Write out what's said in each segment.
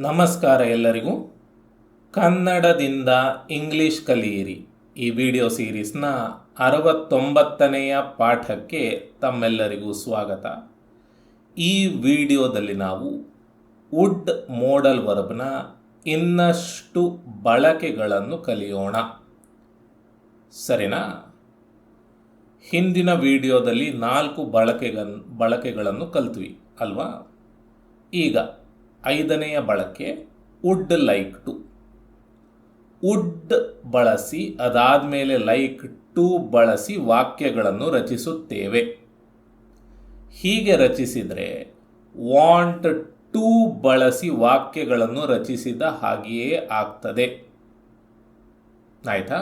ನಮಸ್ಕಾರ ಎಲ್ಲರಿಗೂ. ಕನ್ನಡದಿಂದ ಇಂಗ್ಲಿಷ್ ಕಲಿಯಿರಿ ಈ ವಿಡಿಯೋ ಸೀರೀಸ್ನ 69ನೆಯ ಪಾಠಕ್ಕೆ ತಮ್ಮೆಲ್ಲರಿಗೂ ಸ್ವಾಗತ. ಈ ವಿಡಿಯೋದಲ್ಲಿ ನಾವು ವುಡ್ ಮೋಡಲ್ ವರ್ಬ್ನ ಇನ್ನಷ್ಟು ಬಳಕೆಗಳನ್ನು ಕಲಿಯೋಣ. ಸರಿನಾ? ಹಿಂದಿನ ವಿಡಿಯೋದಲ್ಲಿ 4 ಬಳಕೆಗಳನ್ನು ಕಲ್ತ್ವಿ ಅಲ್ವಾ? ಈಗ 5ನೆಯ ಬಳಕೆ ವುಡ್ ಲೈಕ್ ಟು. ವುಡ್ ಬಳಸಿ ಅದಾದಮೇಲೆ ಲೈಕ್ ಟು ಬಳಸಿ ವಾಕ್ಯಗಳನ್ನು ರಚಿಸುತ್ತೇವೆ. ಹೀಗೆ ರಚಿಸಿದರೆ ವಾಂಟ್ ಟು ಬಳಸಿ ವಾಕ್ಯಗಳನ್ನು ರಚಿಸಿದ ಹಾಗೆಯೇ ಆಗ್ತದೆ. ಆಯ್ತಾ?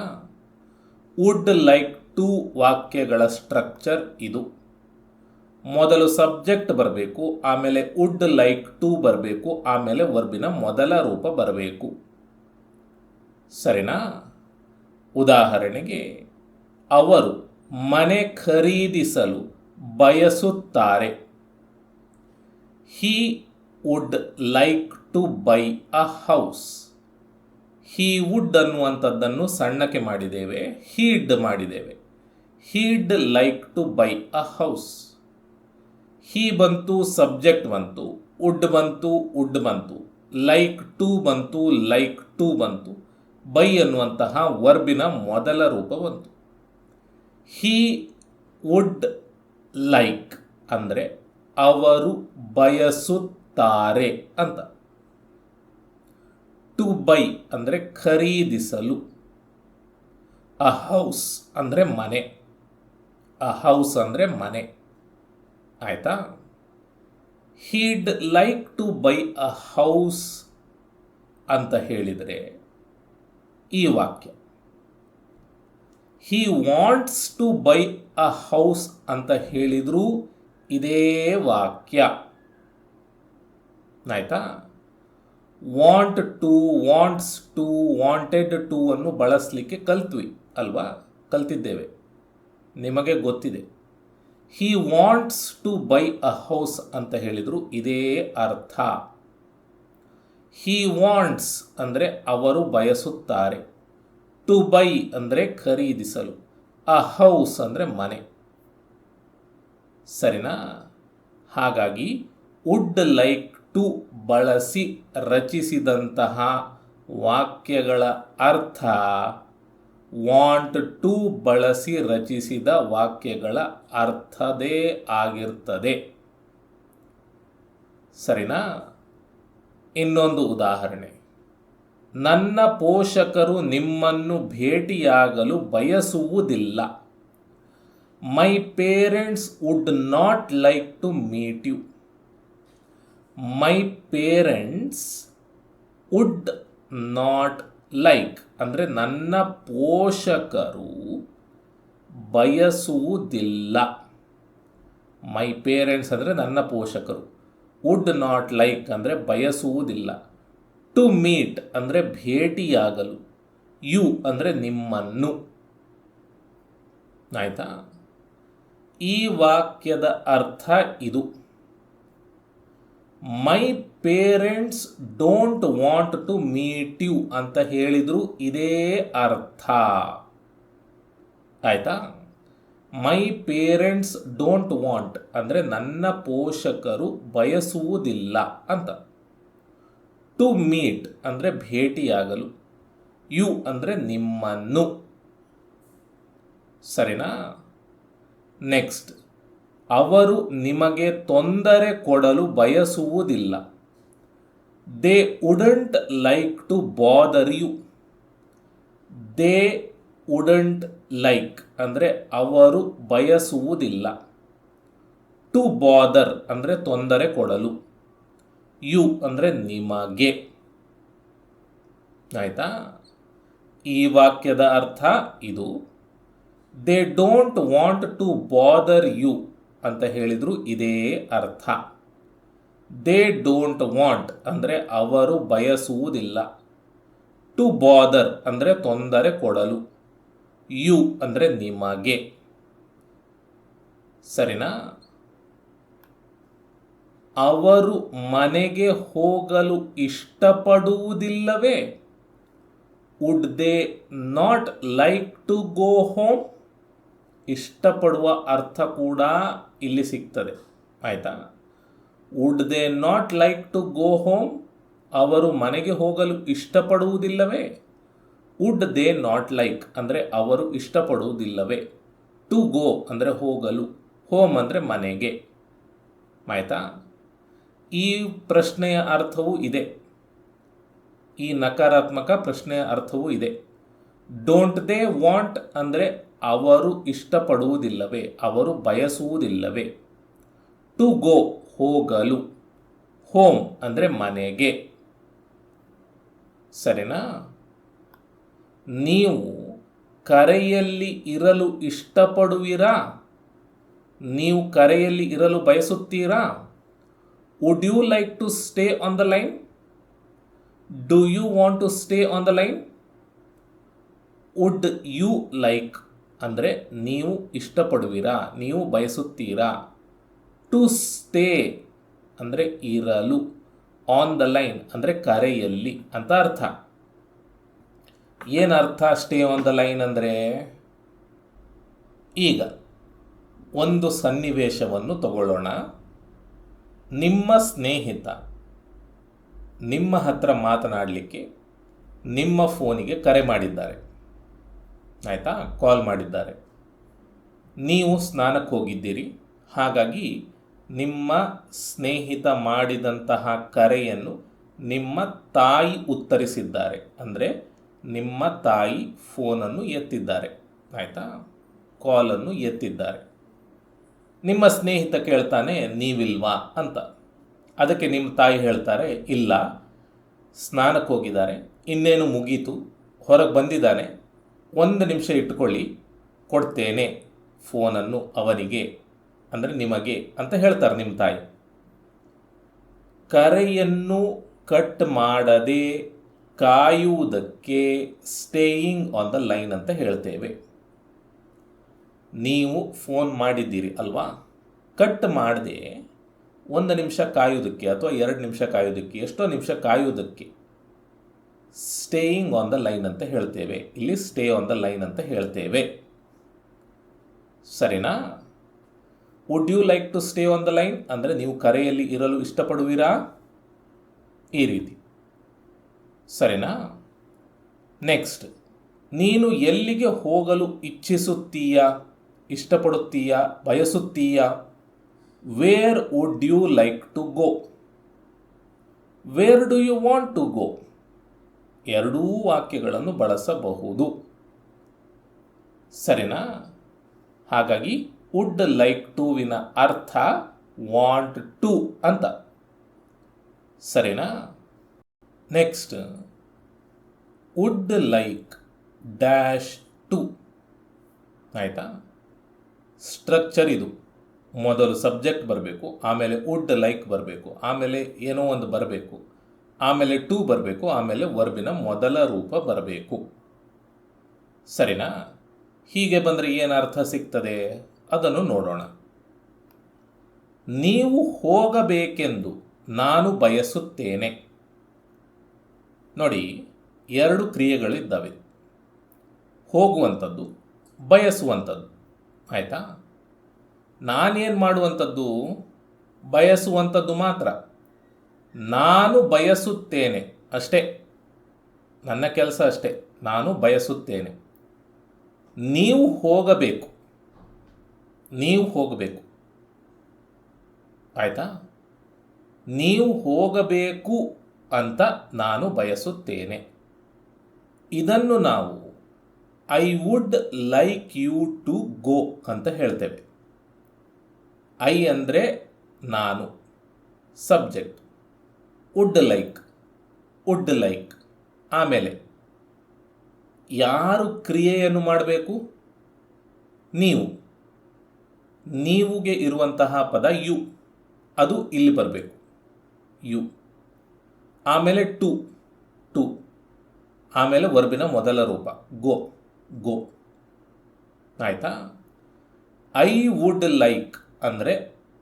ವುಡ್ ಲೈಕ್ ಟು ವಾಕ್ಯಗಳ ಸ್ಟ್ರಕ್ಚರ್ ಇದು. ಮೊದಲು ಸಬ್ಜೆಕ್ಟ್ ಬರಬೇಕು, ಆಮೇಲೆ ವುಡ್ ಲೈಕ್ ಟು ಬರಬೇಕು, ಆಮೇಲೆ ವರ್ಬಿನ ಮೊದಲ ರೂಪ ಬರಬೇಕು. ಸರಿನಾ? ಉದಾಹರಣೆಗೆ, ಅವರು ಮನೆ ಖರೀದಿಸಲು ಬಯಸುತ್ತಾರೆ. He would like to buy a house. He would ಅನ್ನುವಂಥದ್ದನ್ನು ಸಣ್ಣಕ್ಕೆ ಮಾಡಿದ್ದೇವೆ, ಹೀಡ್ ಮಾಡಿದ್ದೇವೆ. He'd like to buy a house. He ಬಂತು, ಸಬ್ಜೆಕ್ಟ್ ಬಂತು, ವುಡ್ ಬಂತು, ವುಡ್ ಬಂತು, ಲೈಕ್ ಟು ಬಂತು, ಲೈಕ್ ಟು ಬಂತು, ಬೈ ಅನ್ನುವಂತಹ ವರ್ಬಿನ ಮೊದಲ ರೂಪ ಬಂತು. ಹಿ ವುಡ್ ಲೈಕ್ ಅಂದರೆ ಅವರು ಬಯಸುತ್ತಾರೆ ಅಂತ. ಟು ಬೈ ಅಂದರೆ ಖರೀದಿಸಲು. ಅ ಹೌಸ್ ಅಂದರೆ ಮನೆ. ಅ ಹೌಸ್ ಅಂದರೆ ಮನೆ. ಆಯ್ತಾ? He'd like to buy a house ಅಂತ ಹೇಳಿದರೆ ಈ ವಾಕ್ಯ. He wants to buy a house ಅಂತ ಹೇಳಿದರೂ ಇದೇ ವಾಕ್ಯ. ಆಯ್ತಾ? Want to, wants to, wanted to ಅನ್ನು ಬಳಸಲಿಕ್ಕೆ ಕಲ್ತ್ವಿ ಅಲ್ವಾ? ಕಲ್ತಿದ್ದೇವೆ, ನಿಮಗೆ ಗೊತ್ತಿದೆ. He wants to buy a house ಅಂತ ಹೇಳಿದ್ರು ಇದೇ ಅರ್ಥ. ಹಿ ವಾಂಟ್ಸ್ ಅಂದರೆ ಅವರು ಬಯಸುತ್ತಾರೆ. ಟು ಬೈ ಅಂದರೆ ಖರೀದಿಸಲು. ಅ ಹೌಸ್ ಅಂದರೆ ಮನೆ. ಸರಿನಾ? ಹಾಗಾಗಿ ವುಡ್ ಲೈಕ್ ಟು ಬಳಸಿ ರಚಿಸಿದಂತಹ ವಾಕ್ಯಗಳ ಅರ್ಥ ವಾಂಟ್ ಟು ಬಳಸಿ ರಚಿಸಿದ ವಾಕ್ಯಗಳ ಅರ್ಥದೇ ಆಗಿರ್ತದೆ. ಸರಿನಾ? ಇನ್ನೊಂದು ಉದಾಹರಣೆ. ನನ್ನ ಪೋಷಕರು ನಿಮ್ಮನ್ನು ಭೇಟಿಯಾಗಲು ಬಯಸುವುದಿಲ್ಲ. My parents would not like to meet you. My parents would not like ಅಂದರೆ ನನ್ನ ಪೋಷಕರು ಬಯಸುವುದಿಲ್ಲ. ಮೈ ಪೇರೆಂಟ್ಸ್ ಅಂದರೆ ನನ್ನ ಪೋಷಕರು. ವುಡ್ ನಾಟ್ ಲೈಕ್ ಅಂದರೆ ಬಯಸುವುದಿಲ್ಲ. ಟು ಮೀಟ್ ಅಂದರೆ ಭೇಟಿಯಾಗಲು. ಯು ಅಂದರೆ ನಿಮ್ಮನ್ನು. ಆಯ್ತಾ? ಈ ವಾಕ್ಯದ ಅರ್ಥ ಇದು. My parents don't want to meet you ಅಂತ ಹೇಳಿದ್ರು ಇದೇ ಅರ್ಥ. ಆಯ್ತಾ? ಮೈ ಪೇರೆಂಟ್ಸ್ ಡೋಂಟ್ ವಾಂಟ್ ಅಂದರೆ ನನ್ನ ಪೋಷಕರು ಬಯಸುವುದಿಲ್ಲ ಅಂತ. ಟು ಮೀಟ್ ಅಂದರೆ ಭೇಟಿಯಾಗಲು. ಯು ಅಂದರೆ ನಿಮ್ಮನ್ನು. ಸರಿನಾ? ನೆಕ್ಸ್ಟ್, ಅವರು ನಿಮಗೆ ತೊಂದರೆ ಕೊಡಲು ಬಯಸುವುದಿಲ್ಲ. They wouldn't like to bother you. They wouldn't like ಅಂದರೆ ಅವರು ಬಯಸುವುದಿಲ್ಲ. ಟು ಬಾದರ್ ಅಂದರೆ ತೊಂದರೆ ಕೊಡಲು. ಯು ಅಂದರೆ ನಿಮಗೆ. ಆಯ್ತಾ? ಈ ವಾಕ್ಯದ ಅರ್ಥ ಇದು. They don't want to bother you ಅಂತ ಹೇಳಿದ್ರು ಇದೇ ಅರ್ಥ. ದೇ ಡೋಂಟ್ ವಾಂಟ್ ಅಂದರೆ ಅವರು ಬಯಸುವುದಿಲ್ಲ. ಟು ಬಾದರ್ ಅಂದರೆ ತೊಂದರೆ ಕೊಡಲು. ಯು ಅಂದರೆ ನಿಮಗೆ. ಸರಿನಾ? ಅವರು ಮನೆಗೆ ಹೋಗಲು ಇಷ್ಟಪಡುವುದಿಲ್ಲವೇ? Would they not like to go home? ಇಷ್ಟಪಡುವ ಅರ್ಥ ಕೂಡ ಇಲ್ಲಿ ಸಿಗ್ತದೆ, ಆಯಿತಾ? Would they not like to go home, ಅವರು ಮನೆಗೆ ಹೋಗಲು ಇಷ್ಟಪಡುವುದಿಲ್ಲವೇ? ವುಡ್ ದೇ ನಾಟ್ ಲೈಕ್ ಅಂದರೆ ಅವರು ಇಷ್ಟಪಡುವುದಿಲ್ಲವೇ, ಟು ಗೋ ಅಂದರೆ ಹೋಗಲು, ಹೋಮ್ ಅಂದರೆ ಮನೆಗೆ, ಆಯಿತಾ? ಈ ಪ್ರಶ್ನೆಯ ಅರ್ಥವೂ ಇದೆ, ಈ ನಕಾರಾತ್ಮಕ ಪ್ರಶ್ನೆಯ ಅರ್ಥವೂ ಇದೆ. ಡೋಂಟ್ ದೇ ವಾಂಟ್ ಅಂದರೆ ಅವರು ಇಷ್ಟಪಡುವುದಿಲ್ಲವೇ, ಅವರು ಬಯಸುವುದಿಲ್ಲವೇ. ಟು ಗೋ ಹೋಗಲು, ಹೋಮ್ ಅಂದರೆ ಮನೆಗೆ, ಸರಿನಾ? ನೀವು ಕರೆಯಲ್ಲಿ ಇರಲು ಇಷ್ಟಪಡುವಿರಾ? ನೀವು ಕರೆಯಲ್ಲಿ ಇರಲು ಬಯಸುತ್ತೀರಾ? Would you like to stay on the line? Do you want to stay on the line? Would you like ಅಂದರೆ ನೀವು ಇಷ್ಟಪಡುವಿರಾ, ನೀವು ಬಯಸುತ್ತೀರಾ. ಟು ಸ್ಟೇ ಅಂದರೆ ಇರಲು, ಆನ್ ದ ಲೈನ್ ಅಂದರೆ ಕರೆಯಲ್ಲಿ ಅಂತ ಅರ್ಥ. ಏನರ್ಥ ಸ್ಟೇ ಆನ್ ದ ಲೈನ್ ಅಂದರೆ? ಈಗ ಒಂದು ಸನ್ನಿವೇಶವನ್ನು ತಗೊಳ್ಳೋಣ. ನಿಮ್ಮ ಸ್ನೇಹಿತ ನಿಮ್ಮ ಹತ್ರ ಮಾತನಾಡಲಿಕ್ಕೆ ನಿಮ್ಮ ಫೋನಿಗೆ ಕರೆ ಮಾಡಿದ್ದಾರೆ, ಆಯಿತಾ? ಕಾಲ್ ಮಾಡಿದ್ದಾರೆ. ನೀವು ಸ್ನಾನಕ್ಕೆ ಹೋಗಿದ್ದೀರಿ, ಹಾಗಾಗಿ ನಿಮ್ಮ ಸ್ನೇಹಿತ ಮಾಡಿದಂತಹ ಕರೆಯನ್ನು ನಿಮ್ಮ ತಾಯಿ ಉತ್ತರಿಸಿದ್ದಾರೆ, ಅಂದರೆ ನಿಮ್ಮ ತಾಯಿ ಫೋನನ್ನು ಎತ್ತಿದ್ದಾರೆ, ಆಯಿತಾ? ಕಾಲನ್ನು ಎತ್ತಿದ್ದಾರೆ. ನಿಮ್ಮ ಸ್ನೇಹಿತ ಕೇಳ್ತಾನೆ, ನೀವಿಲ್ವಾ ಅಂತ. ಅದಕ್ಕೆ ನಿಮ್ಮ ತಾಯಿ ಹೇಳ್ತಾರೆ, ಇಲ್ಲ, ಸ್ನಾನಕ್ಕೆ ಹೋಗಿದ್ದಾರೆ, ಇನ್ನೇನು ಮುಗೀತು, ಹೊರಗೆ ಬಂದಿದ್ದಾನೆ, 1 ನಿಮಿಷ ಇಟ್ಕೊಳ್ಳಿ, ಕೊಡ್ತೇನೆ ಫೋನನ್ನು ಅವನಿಗೆ, ಅಂದರೆ ನಿಮಗೆ ಅಂತ ಹೇಳ್ತಾರೆ ನಿಮ್ಮ ತಾಯಿ. ಕರೆಯನ್ನು ಕಟ್ ಮಾಡದೆ ಕಾಯುವುದಕ್ಕೆ ಸ್ಟೇಯಿಂಗ್ ಆನ್ ದ ಲೈನ್ ಅಂತ ಹೇಳ್ತೇವೆ. ನೀವು ಫೋನ್ ಮಾಡಿದ್ದೀರಿ ಅಲ್ವಾ, ಕಟ್ ಮಾಡದೆ 1 ನಿಮಿಷ ಕಾಯುವುದಕ್ಕೆ ಅಥವಾ 2 ನಿಮಿಷ ಕಾಯುವುದಕ್ಕೆ, ಎಷ್ಟೋ ನಿಮಿಷ ಕಾಯುವುದಕ್ಕೆ ಸ್ಟೇಯಿಂಗ್ ಆನ್ ದ ಲೈನ್ ಅಂತ ಹೇಳ್ತೇವೆ. ಇಲ್ಲಿ ಸ್ಟೇ ಆನ್ ದ ಲೈನ್ ಅಂತ ಹೇಳ್ತೇವೆ, ಸರಿನಾ? Would you like to stay on the line ಅಂದರೆ ನೀವು ಕರೆಯಲ್ಲಿ ಇರಲು ಇಷ್ಟಪಡುವಿರಾ, ಈ ರೀತಿ, ಸರಿನಾ? ನೆಕ್ಸ್ಟ್, ನೀನು ಎಲ್ಲಿಗೆ ಹೋಗಲು ಇಚ್ಛಿಸುತ್ತೀಯಾ, ಇಷ್ಟಪಡುತ್ತೀಯಾ, ಬಯಸುತ್ತೀಯಾ? Where would you like to go? Where do you want to go? ಎರಡೂ ವಾಕ್ಯಗಳನ್ನು ಬಳಸಬಹುದು, ಸರಿನಾ? ಹಾಗಾಗಿ ವುಡ್ ಲೈಕ್ ಟು ವಿನ ಅರ್ಥ ವಾಂಟ್ ಟು ಅಂತ, ಸರಿನಾ? Next, would like dash to, ಆಯಿತಾ? ಸ್ಟ್ರಕ್ಚರ್ ಇದು. ಮೊದಲು ಸಬ್ಜೆಕ್ಟ್ ಬರಬೇಕು, ಆಮೇಲೆ ವುಡ್ ಲೈಕ್ ಬರಬೇಕು, ಆಮೇಲೆ ಏನೋ ಒಂದು ಬರಬೇಕು, ಆಮೇಲೆ ಟು ಬರಬೇಕು, ಆಮೇಲೆ ವರ್ಬಿನ ಮೊದಲ ರೂಪ ಬರಬೇಕು, ಸರಿನಾ? ಹೀಗೆ ಬಂದರೆ ಏನು ಅರ್ಥ ಸಿಗ್ತದೆ ಅದನ್ನು ನೋಡೋಣ. ನೀವು ಹೋಗಬೇಕೆಂದು ನಾನು ಬಯಸುತ್ತೇನೆ. ನೋಡಿ, 2 ಕ್ರಿಯೆಗಳಿದ್ದಾವೆ, ಹೋಗುವಂಥದ್ದು, ಬಯಸುವಂಥದ್ದು, ಆಯಿತಾ? ನಾನೇನು ಮಾಡುವಂಥದ್ದು? ಬಯಸುವಂಥದ್ದು ಮಾತ್ರ. ನಾನು ಬಯಸುತ್ತೇನೆ ಅಷ್ಟೇ, ನನ್ನ ಕೆಲಸ ಅಷ್ಟೇ, ನಾನು ಬಯಸುತ್ತೇನೆ. ನೀವು ಹೋಗಬೇಕು, ನೀವು ಹೋಗಬೇಕು, ಆಯಿತಾ? ನೀವು ಹೋಗಬೇಕು ಅಂತ ನಾನು ಬಯಸುತ್ತೇನೆ. ಇದನ್ನು ನಾವು I would like you to go ಅಂತ ಹೇಳ್ತೇವೆ. ಐ ಅಂದರೆ ನಾನು, ಸಬ್ಜೆಕ್ಟ್, ವುಡ್ ಲೈಕ್, ಆಮೇಲೆ ಯಾರು ಕ್ರಿಯೆಯನ್ನು ಮಾಡಬೇಕು? ನೀವು, ನೀವುಗೆ ಇರುವಂತಹ ಪದ ಯು, ಅದು ಇಲ್ಲಿ ಬರಬೇಕು, ಯು. ಆಮೇಲೆ ಟು, ಆಮೇಲೆ ವರ್ಬಿನ ಮೊದಲ ರೂಪ ಗೋ, ಆಯಿತಾ? ಐ ವುಡ್ ಲೈಕ್ ಅಂದರೆ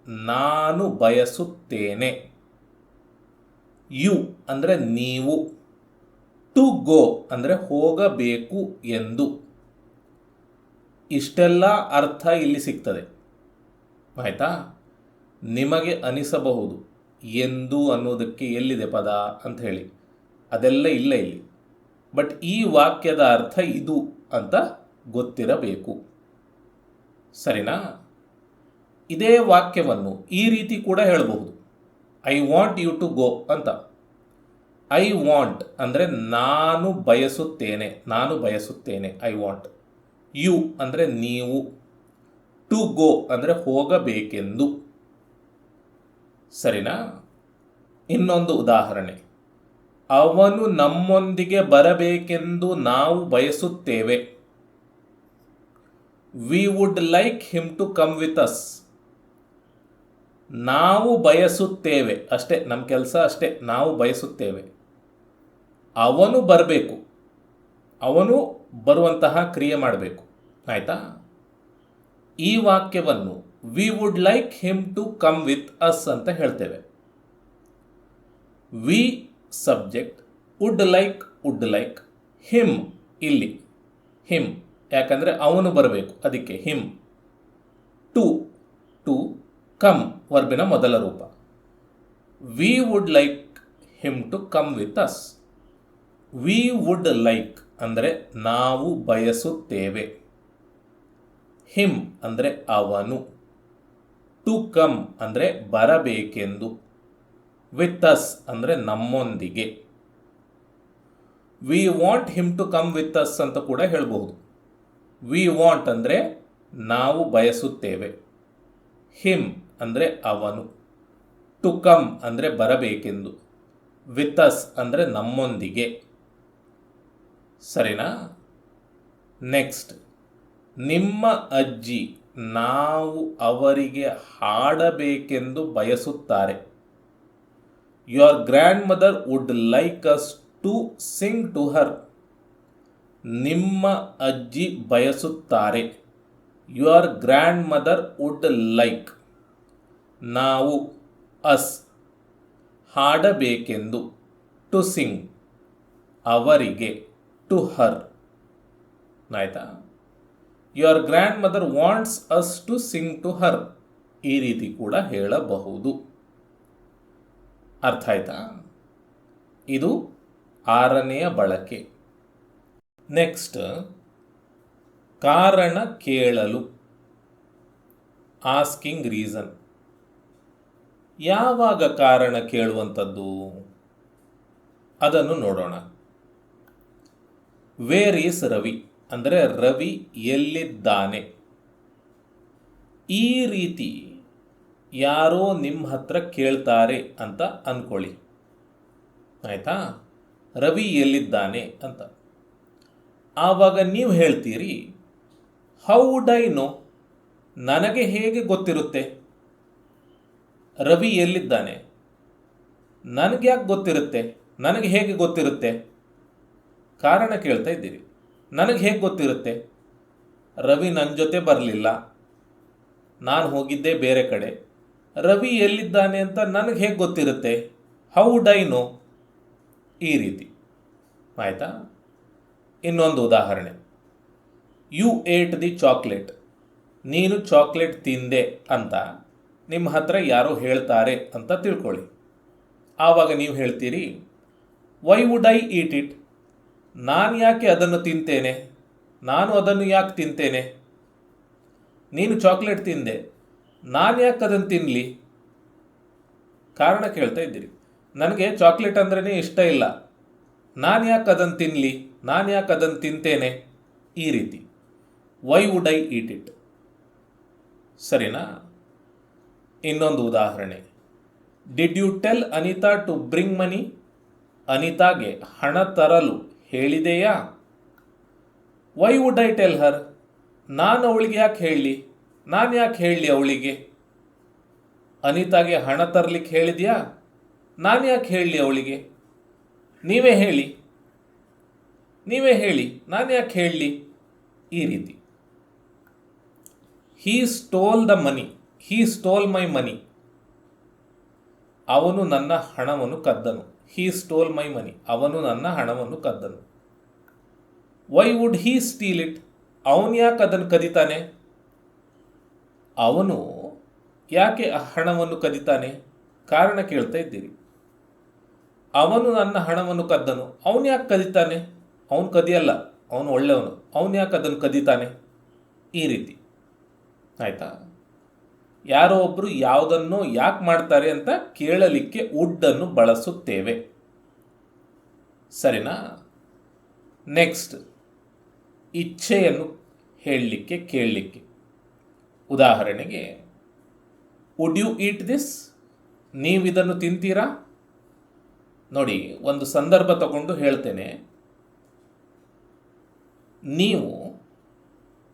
ನಾನು ಬಯಸುತ್ತೇನೆ. ಯು ಅಂದರೆ ನೀವು. ಟು ಗೋ ಅಂದರೆ ಹೋಗಬೇಕು ಎಂದು. ಇಷ್ಟೆಲ್ಲ ಅರ್ಥ ಇಲ್ಲಿ ಸಿಗ್ತದೆ. ಆಯಿತಾ? ನಿಮಗೆ ಅನಿಸಬಹುದು ಎಂದು ಅನ್ನೋದಕ್ಕೆ ಎಲ್ಲಿದೆ ಪದ ಅಂತ ಹೇಳಿ, ಅದೆಲ್ಲ ಇಲ್ಲ ಇಲ್ಲಿ. ಬಟ್ ಈ ವಾಕ್ಯದ ಅರ್ಥ ಇದು ಅಂತ ಗೊತ್ತಿರಬೇಕು. ಸರಿನಾ? ಇದೇ ವಾಕ್ಯವನ್ನು ಈ ರೀತಿ ಕೂಡ ಹೇಳಬಹುದು. I want you to go ಅಂತ. ಐ ವಾಂಟ್ ಅಂದರೆ ನಾನು ಬಯಸುತ್ತೇನೆ, ನಾನು ಬಯಸುತ್ತೇನೆ, ಐ ವಾಂಟ್. ಯು ಅಂದರೆ ನೀವು. ಟು ಗೋ ಅಂದರೆ ಹೋಗಬೇಕೆಂದು. ಸರಿನಾ? ಇನ್ನೊಂದು ಉದಾಹರಣೆ. ಅವನು ನಮ್ಮೊಂದಿಗೆ ಬರಬೇಕೆಂದು ನಾವು ಬಯಸುತ್ತೇವೆ. We would like him to come with us. ನಾವು ಬಯಸುತ್ತೇವೆ ಅಷ್ಟೇ, ನಮ್ಮ ಕೆಲಸ ಅಷ್ಟೇ, ನಾವು ಬಯಸುತ್ತೇವೆ. ಅವನು ಬರಬೇಕು, ಅವನು ಬರುವಂತಹ ಕ್ರಿಯೆ ಮಾಡಬೇಕು. ಆಯಿತಾ? ಈ ವಾಕ್ಯವನ್ನು we would like him to come with us ಅಂತ ಹೇಳ್ತೇವೆ. We subject, would like, him ಇಲ್ಲಿ ಹಿಮ್, ಯಾಕಂದರೆ ಅವನು ಬರಬೇಕು, ಅದಕ್ಕೆ ಹಿಮ್. ಟು ಕಮ್ ವರ್ಬಿನ ಮೊದಲ ರೂಪ. We would like him to come with us. We would like ಅಂದರೆ ನಾವು ಬಯಸುತ್ತೇವೆ. ಹಿಮ್ ಅಂದರೆ ಅವನು. ಟು ಕಮ್ ಅಂದರೆ ಬರಬೇಕೆಂದು. ವಿತ್ ಅಸ್ ಅಂದರೆ ನಮ್ಮೊಂದಿಗೆ. We want him to come with us ಅಂತ ಕೂಡ ಹೇಳಬಹುದು. ವಿ ವಾಂಟ್ ಅಂದರೆ ನಾವು ಬಯಸುತ್ತೇವೆ. ಹಿಮ್ ಅಂದರೆ ಅವನು. ಟು ಕಮ್ ಅಂದರೆ ಬರಬೇಕೆಂದು. ವಿತ್ ಅಸ್ ಅಂದರೆ ನಮ್ಮೊಂದಿಗೆ. ಸರಿನಾ? ನೆಕ್ಸ್ಟ್, ನಿಮ್ಮ ಅಜ್ಜಿ ನಾವು ಅವರಿಗೆ ಹಾಡಬೇಕೆಂದು ಬಯಸುತ್ತಾರೆ. Your grandmother would like us to sing to her. ನಿಮ್ಮ ಅಜ್ಜಿ ಬಯಸುತ್ತಾರೆ. Your grandmother would like, ನಾವು, ಅಸ್, ಹಾಡಬೇಕೆಂದು, ಟು ಸಿಂಗ್, ಅವರಿಗೆ, ಟು ಹರ್. ಆಯಿತಾ? Your grandmother wants us to sing to her. ಈ ರೀತಿ ಕೂಡ ಹೇಳಬಹುದು. ಅರ್ಥ ಆಯ್ತಾ? ಇದು 6ನೆಯ ಬಳಕೆ. ನೆಕ್ಸ್ಟ್, ಕಾರಣ ಕೇಳಲು, ಆಸ್ಕಿಂಗ್ ರೀಸನ್. ಯಾವಾಗ ಕಾರಣ ಕೇಳುವಂಥದ್ದು ಅದನ್ನು ನೋಡೋಣ. ವೇರ್ ಈಸ್ ರವಿ ಅಂದರೆ ರವಿ ಎಲ್ಲಿದ್ದಾನೆ. ಈ ರೀತಿ ಯಾರೋ ನಿಮ್ಮ ಹತ್ರ ಕೇಳ್ತಾರೆ ಅಂತ ಅಂದ್ಕೊಳ್ಳಿ. ಆಯಿತಾ? ರವಿ ಎಲ್ಲಿದ್ದಾನೆ ಅಂತ. ಆವಾಗ ನೀವು ಹೇಳ್ತೀರಿ, ಹೌ ವುಡ್ ಐ ನೋ, ನನಗೆ ಹೇಗೆ ಗೊತ್ತಿರುತ್ತೆ ರವಿ ಎಲ್ಲಿದ್ದಾನೆ? ನನಗೆ ಯಾಕೆ ಗೊತ್ತಿರುತ್ತೆ? ನನಗೆ ಹೇಗೆ ಗೊತ್ತಿರುತ್ತೆ? ಕಾರಣ ಕೇಳ್ತಾ ಇದ್ದೀರಿ. ನನಗೆ ಹೇಗೆ ಗೊತ್ತಿರುತ್ತೆ? ರವಿ ನನ್ನ ಜೊತೆ ಬರಲಿಲ್ಲ, ನಾನು ಹೋಗಿದ್ದೆ ಬೇರೆ ಕಡೆ. ರವಿ ಎಲ್ಲಿದ್ದಾನೆ ಅಂತ ನನಗೆ ಹೇಗೆ ಗೊತ್ತಿರುತ್ತೆ? How would I know? ಈ ರೀತಿ. ಆಯಿತಾ? ಇನ್ನೊಂದು ಉದಾಹರಣೆ. You ate the chocolate. ನೀನು ಚಾಕ್ಲೇಟ್ ತಿಂದೆ ಅಂತ ನಿಮ್ಮ ಹತ್ರ ಯಾರೋ ಹೇಳ್ತಾರೆ ಅಂತ ತಿಳ್ಕೊಳ್ಳಿ. ಆವಾಗ ನೀವು ಹೇಳ್ತೀರಿ, Y would I eat it? ನಾನು ಯಾಕೆ ಅದನ್ನು ತಿಂತೇನೆ? ನಾನು ಅದನ್ನು ಯಾಕೆ ತಿಂತೇನೆ? ನೀನು ಚಾಕ್ಲೇಟ್ ತಿಂದೆ, ನಾನು ಯಾಕೆ ಅದನ್ನು ತಿನ್ನಲಿ? ಕಾರಣ ಕೇಳ್ತಾ ಇದ್ದೀರಿ. ನನಗೆ ಚಾಕ್ಲೇಟ್ ಅಂದ್ರೇ ಇಷ್ಟ ಇಲ್ಲ, ನಾನು ಯಾಕೆ ಅದನ್ನು ತಿನ್ನಲಿ? ನಾನು ಯಾಕೆ ಅದನ್ನು ತಿಂತೇನೆ? ಈ ರೀತಿ. Why would I eat it? ಸರಿನಾ? ಇನ್ನೊಂದು ಉದಾಹರಣೆ. Did you tell Anita to bring money? ಅನಿತಾಗೆ ಹಣ ತರಲು ಹೇಳಿದೆಯಾ? Why would I tell her? ನಾನು ಅವಳಿಗೆ ಯಾಕೆ ಹೇಳಲಿ? ನಾನು ಯಾಕೆ ಹೇಳಲಿ ಅವಳಿಗೆ? ಅನಿತಾಗೆ ಹಣ ತರಲಿಕ್ಕೆ ಹೇಳಿದೆಯಾ? ನಾನು ಯಾಕೆ ಹೇಳಲಿ ಅವಳಿಗೆ? ನೀವೇ ಹೇಳಿ, ನೀವೇ ಹೇಳಿ, ನಾನು ಯಾಕೆ ಹೇಳಲಿ? ಈ ರೀತಿ. He stole the money. He stole my money, ಅವನು ನನ್ನ ಹಣವನ್ನು ಕದ್ದನು. ಹೀ ಸ್ಟೋಲ್ ಮೈ ಮನಿ, ಅವನು ನನ್ನ ಹಣವನ್ನು ಕದ್ದನು. Why would he steal it, ಅವನು ಯಾಕೆ ಅದನ್ನು ಕದಿತಾನೆ? ಅವನು ಯಾಕೆ ಆ ಹಣವನ್ನು ಕದಿತಾನೆ? ಕಾರಣ ಕೇಳ್ತಾ ಇದ್ದೀರಿ. ಅವನು ನನ್ನ ಹಣವನ್ನು ಕದ್ದನು, ಅವನು ಯಾಕೆ ಕದಿತಾನೆ? ಅವನು ಕದಿಯಲ್ಲ, ಅವನು ಒಳ್ಳೆಯವನು, ಅವನು ಯಾಕೆ ಅದನ್ನು ಕದಿತಾನೆ? ಈ ರೀತಿ ಆಯಿತಾ? ಯಾರೋ ಒಬ್ಬರು ಯಾವುದನ್ನು ಯಾಕೆ ಮಾಡ್ತಾರೆ ಅಂತ ಕೇಳಲಿಕ್ಕೆ ವುಡ್ಡನ್ನು ಬಳಸುತ್ತೇವೆ. ಸರಿನಾ? ನೆಕ್ಸ್ಟ್, ಇಚ್ಛೆಯನ್ನು ಹೇಳಲಿಕ್ಕೆ ಕೇಳಲಿಕ್ಕೆ. ಉದಾಹರಣೆಗೆ, ವುಡ್ ಯು ಈಟ್ ದಿಸ್, ನೀವಿದನ್ನು ತಿಂತೀರಾ? ನೋಡಿ, ಒಂದು ಸಂದರ್ಭ ತಗೊಂಡು ಹೇಳ್ತೇನೆ. ನೀವು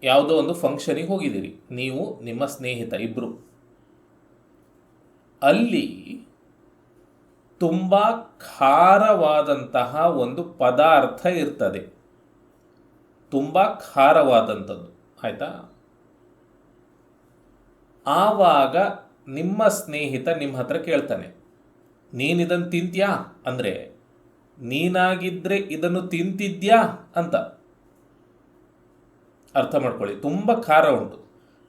ಯಾವುದೋ ಒಂದು ಫಂಕ್ಷನಿಗೆ ಹೋಗಿದ್ದೀರಿ, ನೀವು ನಿಮ್ಮ ಸ್ನೇಹಿತ ಇಬ್ಬರು. ಅಲ್ಲಿ ತುಂಬ ಖಾರವಾದಂತಹ ಒಂದು ಪದಾರ್ಥ ಇರ್ತದೆ, ತುಂಬ ಖಾರವಾದಂಥದ್ದು, ಆಯಿತಾ? ಆವಾಗ ನಿಮ್ಮ ಸ್ನೇಹಿತ ನಿಮ್ಮ ಹತ್ರ ಕೇಳ್ತಾನೆ, ನೀನಿದನ್ನು ತಿಂತ್ಯಾ? ಅಂದರೆ ನೀನಾಗಿದ್ದರೆ ಇದನ್ನು ತಿಂತಿದ್ಯಾ ಅಂತ. ಅರ್ಥ ಮಾಡ್ಕೊಳ್ಳಿ, ತುಂಬ ಖಾರ ಉಂಟು,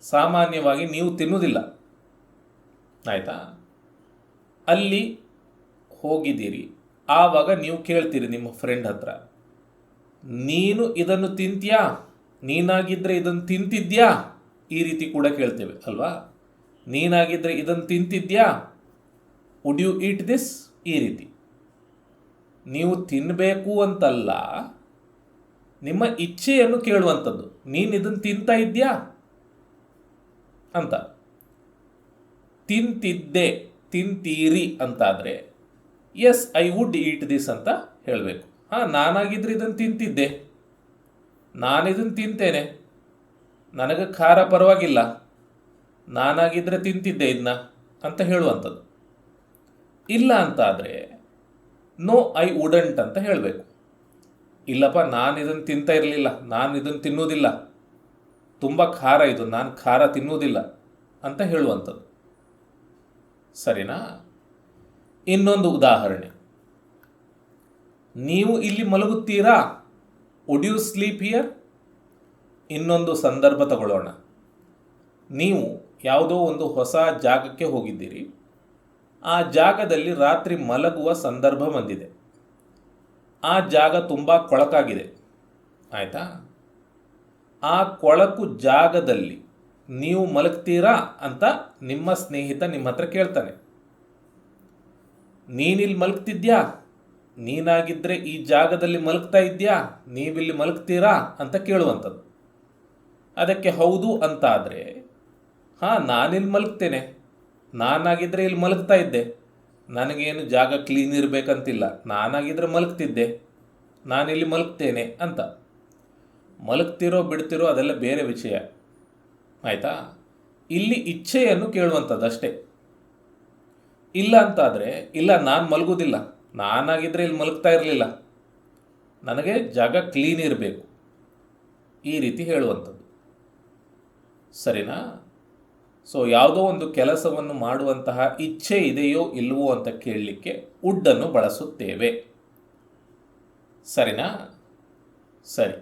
ಸಾಮಾನ್ಯವಾಗಿ ನೀವು ತಿನ್ನುವುದಿಲ್ಲ, ಆಯಿತಾ? ಅಲ್ಲಿ ಹೋಗಿದ್ದೀರಿ, ಆವಾಗ ನೀವು ಕೇಳ್ತೀರಿ ನಿಮ್ಮ ಫ್ರೆಂಡ್ ಹತ್ರ, ನೀನು ಇದನ್ನು ತಿಂತ್ಯಾ? ನೀನಾಗಿದ್ದರೆ ಇದನ್ನು ತಿಂತಿದ್ಯಾ? ಈ ರೀತಿ ಕೂಡ ಕೇಳ್ತೇವೆ ಅಲ್ವಾ? ನೀನಾಗಿದ್ದರೆ ಇದನ್ನು ತಿಂತಿದ್ಯಾ? Would you eat this? ಈ ರೀತಿ. ನೀವು ತಿನ್ನಬೇಕು ಅಂತಲ್ಲ, ನಿಮ್ಮ ಇಚ್ಛೆಯನ್ನು ಕೇಳುವಂಥದ್ದು, ನೀನು ಇದನ್ನು ತಿಂತಾ ಇದ್ಯಾ ಅಂತ. ತಿಂತಿದ್ದೆ, ತಿಂತೀರಿ ಅಂತಾದರೆ yes I would eat this ಅಂತ ಹೇಳಬೇಕು. ನಾನಾಗಿದ್ದರೆ ಇದನ್ನು ತಿಂತಿದ್ದೆ, ನಾನಿದನ್ನು ತಿಂತೇನೆ, ನನಗೆ ಖಾರ ಪರವಾಗಿಲ್ಲ, ನಾನಾಗಿದ್ದರೆ ತಿಂತಿದ್ದೆ ಇದನ್ನ ಅಂತ ಹೇಳುವಂಥದ್ದು. ಇಲ್ಲ ಅಂತಾದರೆ ನೋ ಐ ವುಡಂಟ್ ಅಂತ ಹೇಳಬೇಕು. ಇಲ್ಲಪ್ಪ, ನಾನು ಇದನ್ನು ತಿಂತಾ ಇರಲಿಲ್ಲ, ನಾನು ಇದನ್ನು ತಿನ್ನುವುದಿಲ್ಲ, ತುಂಬ ಖಾರ ಇದು, ನಾನು ಖಾರ ತಿನ್ನುವುದಿಲ್ಲ ಅಂತ ಹೇಳುವಂಥದ್ದು. ಸರಿನಾ? ಇನ್ನೊಂದು ಉದಾಹರಣೆ, ನೀವು ಇಲ್ಲಿ ಮಲಗುತ್ತೀರಾ? Would you sleep here? ಇನ್ನೊಂದು ಸಂದರ್ಭ ತಗೊಳ್ಳೋಣ. ನೀವು ಯಾವುದೋ ಒಂದು ಹೊಸ ಜಾಗಕ್ಕೆ ಹೋಗಿದ್ದೀರಿ, ಆ ಜಾಗದಲ್ಲಿ ರಾತ್ರಿ ಮಲಗುವ ಸಂದರ್ಭ ಬಂದಿದೆ. ಆ ಜಾಗ ತುಂಬ ಕೊಳಕಾಗಿದೆ, ಆಯಿತಾ? ಆ ಕೊಳಕು ಜಾಗದಲ್ಲಿ ನೀವು ಮಲಗ್ತೀರಾ ಅಂತ ನಿಮ್ಮ ಸ್ನೇಹಿತ ನಿಮ್ಮ ಹತ್ರ ಕೇಳ್ತಾನೆ. ನೀನಿಲ್ಲಿ ಮಲಗ್ತಿದ್ಯಾ? ನೀನಾಗಿದ್ದರೆ ಈ ಜಾಗದಲ್ಲಿ ಮಲಗ್ತಾ ಇದ್ಯಾ? ನೀವಿಲ್ಲಿ ಮಲಗ್ತೀರಾ ಅಂತ ಕೇಳುವಂಥದ್ದು. ಅದಕ್ಕೆ ಹೌದು ಅಂತಾದರೆ, ನಾನಿಲ್ಲಿ ಮಲಗ್ತೇನೆ, ನಾನಾಗಿದ್ದರೆ ಇಲ್ಲಿ ಮಲಗ್ತಾ ಇದ್ದೆ, ನನಗೇನು ಜಾಗ ಕ್ಲೀನ್ ಇರಬೇಕಂತಿಲ್ಲ, ನಾನಾಗಿದ್ದರೆ ಮಲಗ್ತಿದ್ದೆ, ನಾನಿಲ್ಲಿ ಮಲಗ್ತೇನೆ ಅಂತ. ಮಲಗ್ತಿರೋ ಬಿಡ್ತಿರೋ ಅದೆಲ್ಲ ಬೇರೆ ವಿಷಯ, ಆಯಿತಾ? ಇಲ್ಲಿ ಇಚ್ಛೆಯನ್ನು ಕೇಳುವಂಥದ್ದು ಅಷ್ಟೇ. ಇಲ್ಲ ಅಂತಾದರೆ, ಇಲ್ಲ ನಾನು ಮಲಗೋದಿಲ್ಲ, ನಾನಾಗಿದ್ದರೆ ಇಲ್ಲಿ ಮಲಗ್ತಾ ಇರಲಿಲ್ಲ, ನನಗೆ ಜಾಗ ಕ್ಲೀನ್ ಇರಬೇಕು, ಈ ರೀತಿ ಹೇಳುವಂಥದ್ದು. ಸರಿನಾ? ಸೊ ಯಾವುದೋ ಒಂದು ಕೆಲಸವನ್ನು ಮಾಡುವಂತಹ ಇಚ್ಛೆ ಇದೆಯೋ ಇಲ್ಲವೋ ಅಂತ ಕೇಳಲಿಕ್ಕೆ ವುಡ್ಡನ್ನು ಬಳಸುತ್ತೇವೆ. ಸರಿನಾ? ಸರಿ.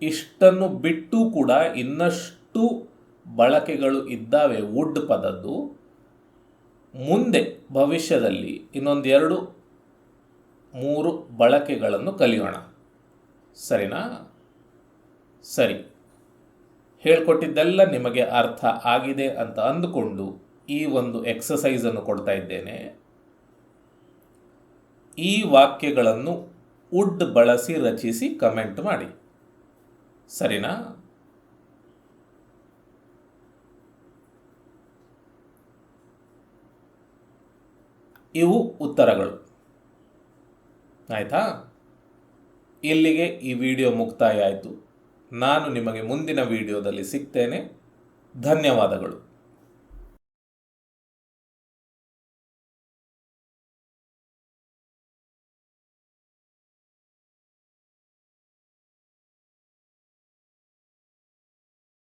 ಇಷ್ಟನ್ನು ಬಿಟ್ಟು ಕೂಡ ಇನ್ನಷ್ಟು ಬಳಕೆಗಳು ಇದ್ದಾವೆ ವುಡ್ ಪದದ್ದು. ಮುಂದೆ ಭವಿಷ್ಯದಲ್ಲಿ ಇನ್ನೊಂದು 2-3 ಬಳಕೆಗಳನ್ನು ಕಲಿಯೋಣ. ಸರಿನಾ? ಸರಿ. ಹೇಳ್ಕೊಟ್ಟಿದ್ದೆಲ್ಲ ನಿಮಗೆ ಅರ್ಥ ಆಗಿದೆ ಅಂತ ಅಂದುಕೊಂಡು ಈ ಒಂದು ಎಕ್ಸಸೈಸನ್ನು ಕೊಡ್ತಾ ಇದ್ದೇನೆ. ಈ ವಾಕ್ಯಗಳನ್ನು ವುಡ್ ಬಳಸಿ ರಚಿಸಿ ಕಮೆಂಟ್ ಮಾಡಿ. ಸರಿನಾ? ಇವು ಉತ್ತರಗಳು, ಆಯಿತಾ? ಇಲ್ಲಿಗೆ ಈ ವಿಡಿಯೋ ಮುಕ್ತಾಯ ಆಯಿತು. ನಾನು ನಿಮಗೆ ಮುಂದಿನ ವಿಡಿಯೋದಲ್ಲಿ ಸಿಗ್ತೇನೆ. ಧನ್ಯವಾದಗಳು.